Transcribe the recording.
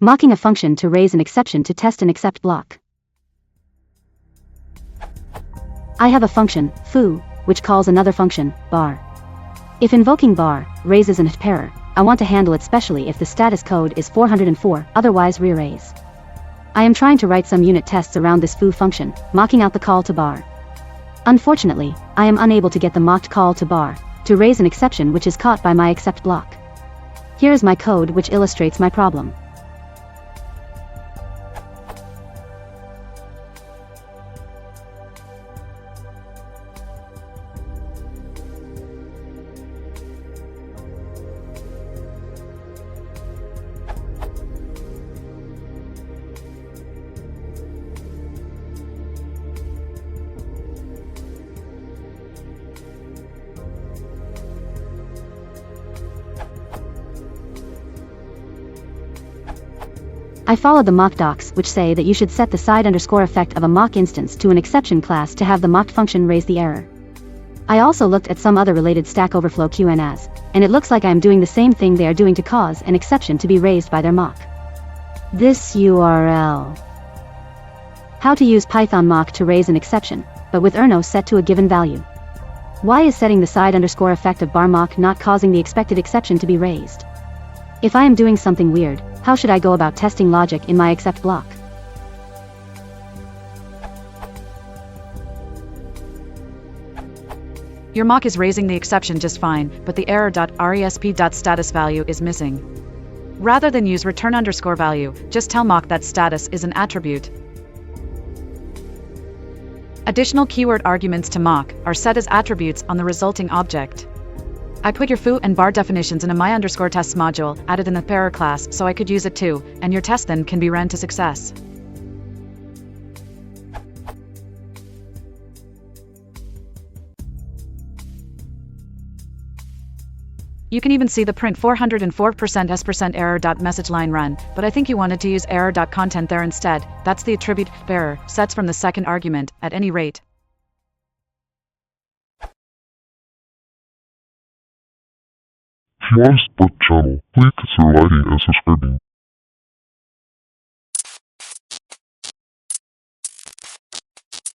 Mocking a function to raise an exception to test an except block. I have a function, foo, which calls another function, bar. If invoking bar raises an error, I want to handle it specially if the status code is 404, otherwise re-raise. I am trying to write some unit tests around this foo function, mocking out the call to bar. Unfortunately, I am unable to get the mocked call to bar to raise an exception which is caught by my except block. Here is my code which illustrates my problem. I followed the mock docs which say that you should set the side underscore effect of a mock instance to an exception class to have the mocked function raise the error. I also looked at some other related Stack Overflow QNAs, and it looks like I am doing the same thing they are doing to cause an exception to be raised by their mock. This URL. How to use Python mock to raise an exception, but with erno set to a given value. Why is setting the side underscore effect of bar mock not causing the expected exception to be raised? If I am doing something weird, how should I go about testing logic in my except block? Your mock is raising the exception just fine, but the error.resp.status value is missing. Rather than use return underscore value, just tell mock that status is an attribute. Additional keyword arguments to mock are set as attributes on the resulting object. I put your foo and bar definitions in a my_tests module added in the pairer class so I could use it too, and your test then can be ran to success. You can even see the print 404% s% error.message line run, but I think you wanted to use error.content there instead. That's the attribute bearer sets from the second argument, at any rate. If you want to support the channel, please consider liking and subscribing.